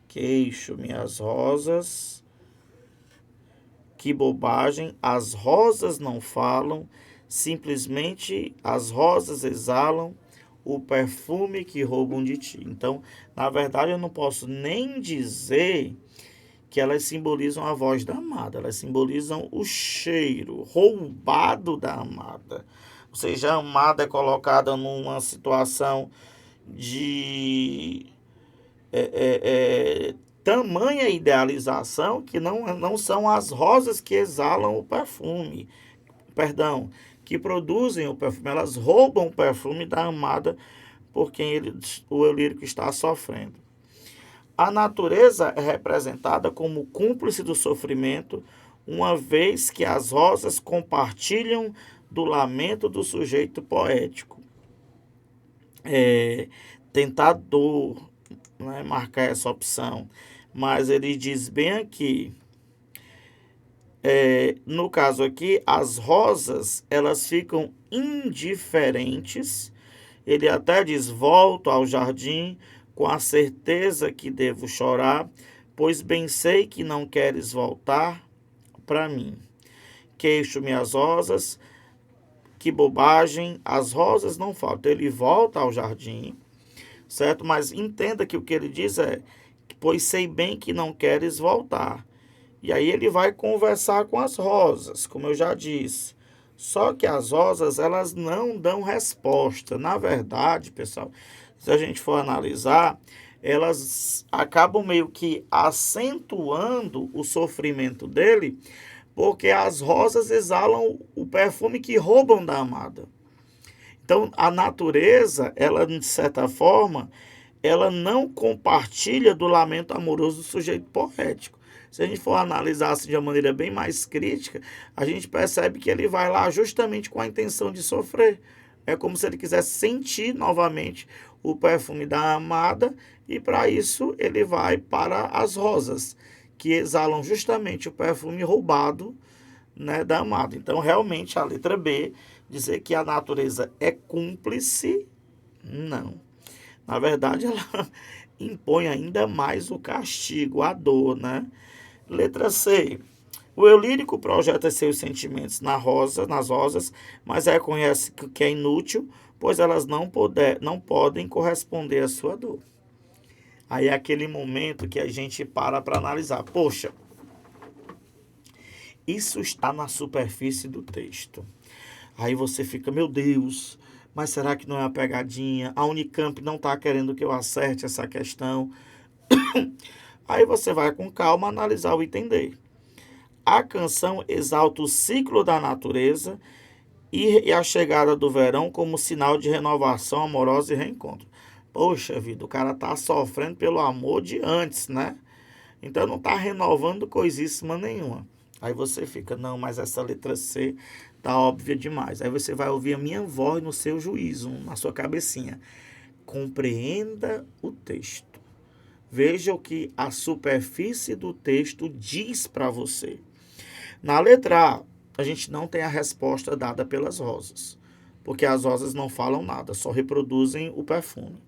queixo-me as rosas, que bobagem, as rosas não falam, simplesmente as rosas exalam o perfume que roubam de ti. Então, na verdade, eu não posso nem dizer que elas simbolizam a voz da amada, elas simbolizam o cheiro roubado da amada. Ou seja, a amada é colocada numa situação de tamanha idealização que não são as rosas que exalam o perfume, que produzem o perfume, elas roubam o perfume da amada por quem o eu lírico está sofrendo. A natureza é representada como cúmplice do sofrimento, uma vez que as rosas compartilham do lamento do sujeito poético. Tentador, né, marcar essa opção, mas ele diz bem aqui, no caso aqui, as rosas, elas ficam indiferentes. Ele até diz: volto ao jardim com a certeza que devo chorar, pois bem sei que não queres voltar para mim. Queixo-me as rosas, que bobagem, as rosas não falam. Então, ele volta ao jardim, certo? Mas entenda que o que ele diz é: pois sei bem que não queres voltar. E aí ele vai conversar com as rosas, como eu já disse. Só que as rosas, elas não dão resposta. Na verdade, pessoal, se a gente for analisar, elas acabam meio que acentuando o sofrimento dele, porque as rosas exalam o perfume que roubam da amada. Então, a natureza, ela, de certa forma, ela não compartilha do lamento amoroso do sujeito poético. Se a gente for analisar assim de uma maneira bem mais crítica, a gente percebe que ele vai lá justamente com a intenção de sofrer. É como se ele quisesse sentir novamente o perfume da amada, e para isso ele vai para as rosas, que exalam justamente o perfume roubado, né, da amada. Então, realmente, a letra B, dizer que a natureza é cúmplice, não. Na verdade, ela impõe ainda mais o castigo, a dor, né? Letra C. O eu lírico projeta seus sentimentos nas rosas, mas reconhece que é inútil, pois elas não podem corresponder à sua dor. Aí é aquele momento que a gente para analisar. Poxa, isso está na superfície do texto. Aí você fica, meu Deus, mas será que não é uma pegadinha? A Unicamp não está querendo que eu acerte essa questão. Aí você vai com calma analisar o item D. A canção exalta o ciclo da natureza e a chegada do verão como sinal de renovação amorosa e reencontro. Poxa vida, o cara tá sofrendo pelo amor de antes, né? Então não tá renovando coisíssima nenhuma. Aí você fica, não, mas essa letra C tá óbvia demais. Aí você vai ouvir a minha voz no seu juízo, na sua cabecinha. Compreenda o texto. Veja o que a superfície do texto diz para você. Na letra A, a gente não tem a resposta dada pelas rosas, porque as rosas não falam nada, só reproduzem o perfume.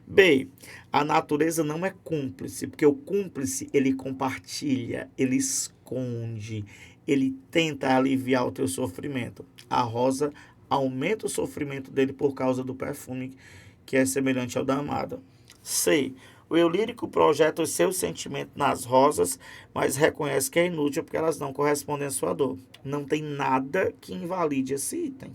B, a natureza não é cúmplice, porque o cúmplice, ele compartilha, ele esconde, ele tenta aliviar o teu sofrimento. A rosa aumenta o sofrimento dele por causa do perfume, que é semelhante ao da amada. C, o eu lírico projeta os seus sentimentos nas rosas, mas reconhece que é inútil porque elas não correspondem à sua dor. Não tem nada que invalide esse item.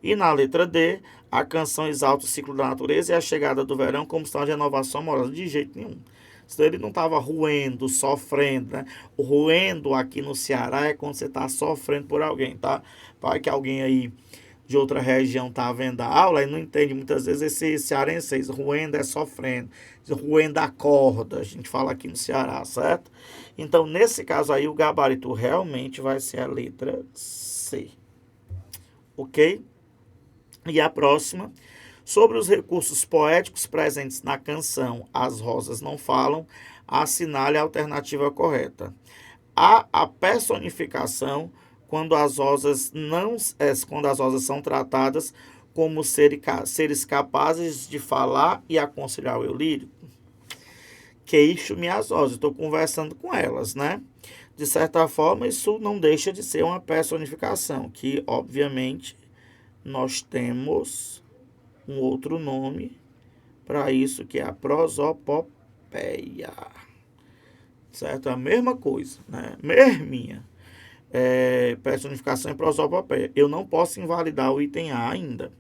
E na letra D, a canção exalta o ciclo da natureza e a chegada do verão como sinal de renovação amorosa. De jeito nenhum. Senão ele não estava ruendo, sofrendo, né? O ruendo aqui no Ceará é quando você está sofrendo por alguém, tá? Vai que alguém aí de outra região tá vendo a aula e não entende muitas vezes esse cearense, ruendo é sofrendo, ruendo a corda, a gente fala aqui no Ceará, certo? Então, nesse caso aí, o gabarito realmente vai ser a letra C. Ok? E a próxima, sobre os recursos poéticos presentes na canção As Rosas Não Falam, assinale a alternativa correta. A personificação quando as rosas são tratadas como seres capazes de falar e aconselhar o eu lírico. Queixo-me as rosas, estou conversando com elas, né? De certa forma, isso não deixa de ser uma personificação, que, obviamente, nós temos um outro nome para isso, que é a prosopopeia. Certo? A mesma coisa, né? Mesminha. Personificação e prosopopeia. Eu não posso invalidar o item A ainda.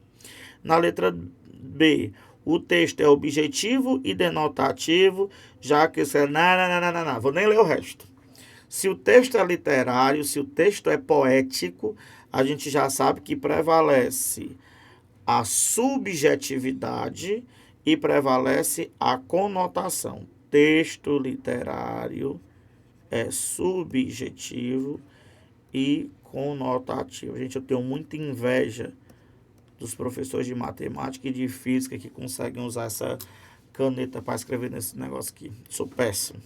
Na letra B, o texto é objetivo e denotativo, já que isso é... Não. Vou nem ler o resto. Se o texto é literário, se o texto é poético, a gente já sabe que prevalece a subjetividade e prevalece a conotação. Texto literário é subjetivo e conotativo. Gente, eu tenho muita inveja dos professores de matemática e de física que conseguem usar essa caneta para escrever nesse negócio aqui. Sou péssimo.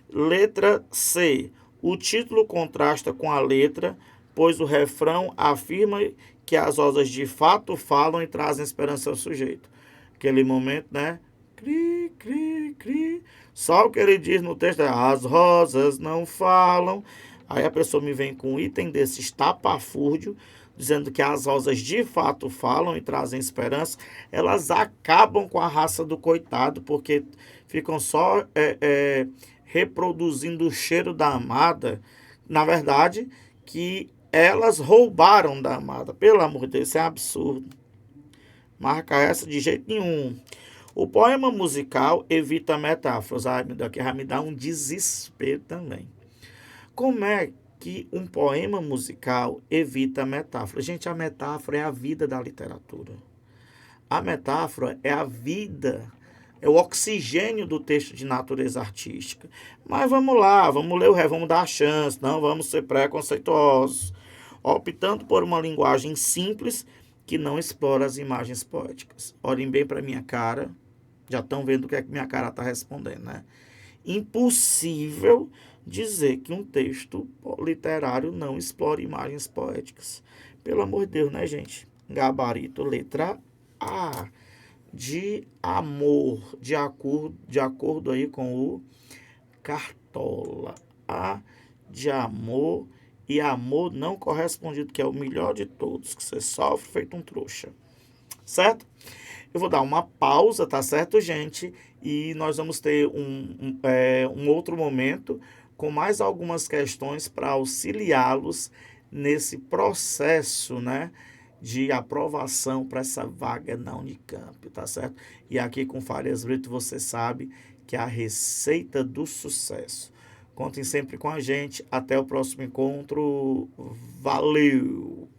Letra C. O título contrasta com a letra, pois o refrão afirma que as rosas de fato falam e trazem esperança ao sujeito. Aquele momento, né? Cri, cri, cri. Só o que ele diz no texto é: as rosas não falam. Aí a pessoa me vem com um item desse estapafúrdio, dizendo que as rosas de fato falam e trazem esperança. Elas acabam com a raça do coitado, porque ficam só reproduzindo o cheiro da amada. Na verdade, que elas roubaram da amada. Pelo amor de Deus, isso é absurdo. Marca essa de jeito nenhum. O poema musical evita metáforas. Ai, meu Deus, aqui vai me dar um desespero também. Como é que um poema musical evita metáfora? Gente, a metáfora é a vida da literatura. A metáfora é a vida, é o oxigênio do texto de natureza artística. Mas vamos lá, vamos ler o resto, vamos dar a chance, não vamos ser preconceituosos, optando por uma linguagem simples que não explora as imagens poéticas. Olhem bem para minha cara, já estão vendo o que é que minha cara está respondendo, né? impossível dizer que um texto literário não explora imagens poéticas. Pelo amor de Deus, né, gente? Gabarito, letra A. De amor, de acordo aí com o Cartola. A de amor e amor não correspondido, que é o melhor de todos, que você sofre feito um trouxa. Certo? Eu vou dar uma pausa, tá certo, gente? E nós vamos ter um outro momento com mais algumas questões para auxiliá-los nesse processo, né, de aprovação para essa vaga na Unicamp, tá certo? E aqui com Farias Brito você sabe que é a receita do sucesso. Contem sempre com a gente. Até o próximo encontro. Valeu!